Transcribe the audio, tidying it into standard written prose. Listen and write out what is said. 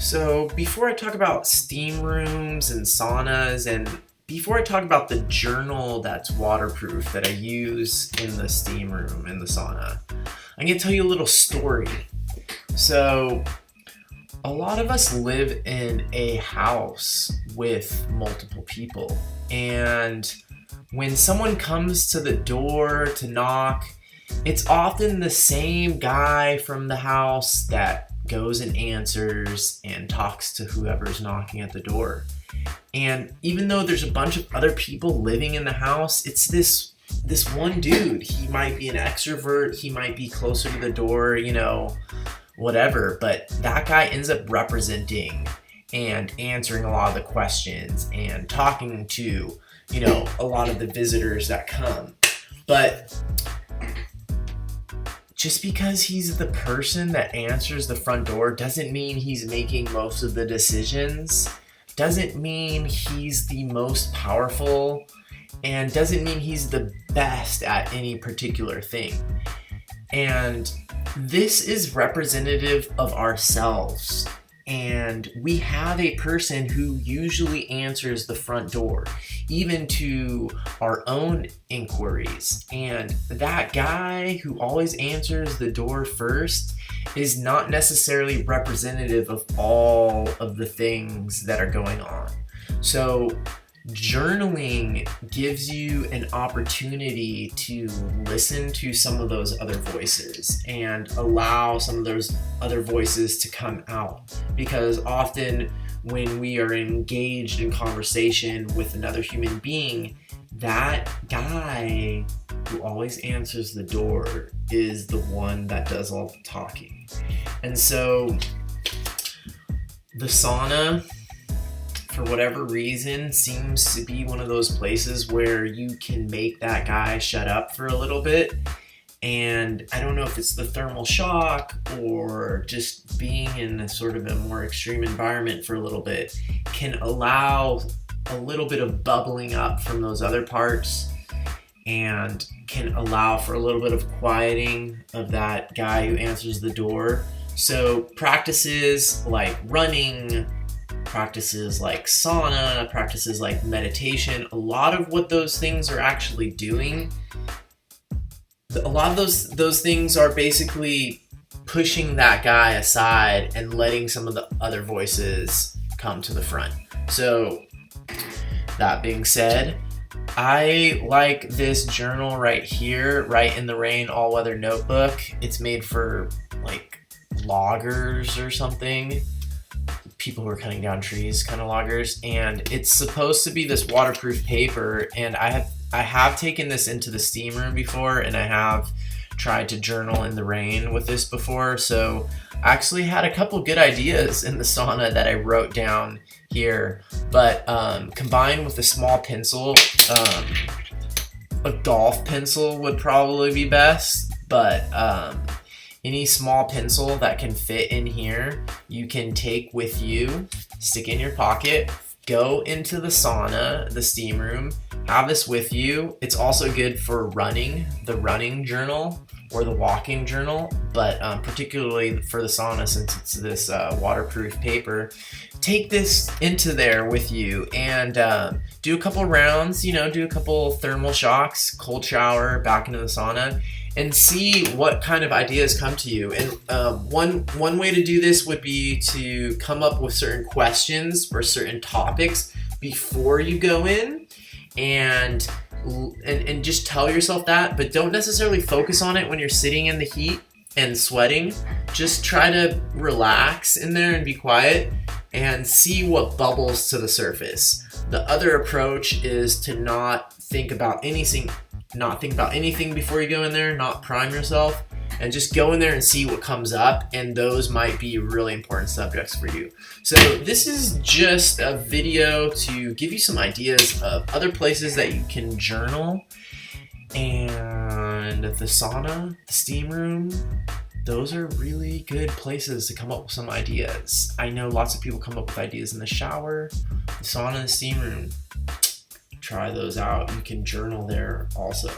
So before I talk about steam rooms and saunas, and before I talk about the journal that's waterproof that I use in the steam room and the sauna, I'm going to tell you a little story. So a lot of us live in a house with multiple people, and when someone comes to the door to knock, it's often the same guy from the house that goes and answers and talks to whoever's knocking at the door. And even though there's a bunch of other people living in the house, it's this one dude. He might be an extrovert, he might be closer to the door, whatever, but that guy ends up representing and answering a lot of the questions and talking to, a lot of the visitors that come. But just because he's the person that answers the front door doesn't mean he's making most of the decisions, doesn't mean he's the most powerful, and doesn't mean he's the best at any particular thing. And this is representative of ourselves. And we have a person who usually answers the front door, even to our own inquiries. And that guy who always answers the door first is not necessarily representative of all of the things that are going on. So journaling gives you an opportunity to listen to some of those other voices and allow some of those other voices to come out, because often when we are engaged in conversation with another human being, that guy who always answers the door is the one that does all the talking. And so the sauna, for whatever reason, seems to be one of those places where you can make that guy shut up for a little bit. And I don't know if it's the thermal shock or just being in a sort of a more extreme environment for a little bit can allow a little bit of bubbling up from those other parts and can allow for a little bit of quieting of that guy who answers the door. So practices like running, practices like sauna, practices like meditation, a lot of what those things are actually doing, a lot of those things are basically pushing that guy aside and letting some of the other voices come to the front. So that being said, I like this journal right here, Right in the Rain all-weather notebook. It's made for like loggers or something, people who are cutting down trees, kind of loggers, and it's supposed to be this waterproof paper. And I have taken this into the steam room before, and I have tried to journal in the rain with this before. So I actually had a couple good ideas in the sauna that I wrote down here, but combined with a small pencil, a golf pencil would probably be best, but any small pencil that can fit in here, you can take with you, stick in your pocket, go into the sauna, the steam room, have this with you. It's also good for running, the running journal or the walking journal, but particularly for the sauna, since it's this waterproof paper, take this into there with you and do a couple rounds, do a couple thermal shocks, cold shower, back into the sauna, and see what kind of ideas come to you. And one way to do this would be to come up with certain questions for certain topics before you go in, and just tell yourself that, but don't necessarily focus on it when you're sitting in the heat and sweating. Just try to relax in there and be quiet and see what bubbles to the surface. The other approach is to not think about anything before you go in there, not prime yourself, and just go in there and see what comes up, and those might be really important subjects for you. So this is just a video to give you some ideas of other places that you can journal, and the sauna, the steam room, those are really good places to come up with some ideas. I know lots of people come up with ideas in the shower, the sauna, and the steam room. Try those out. You can journal there also.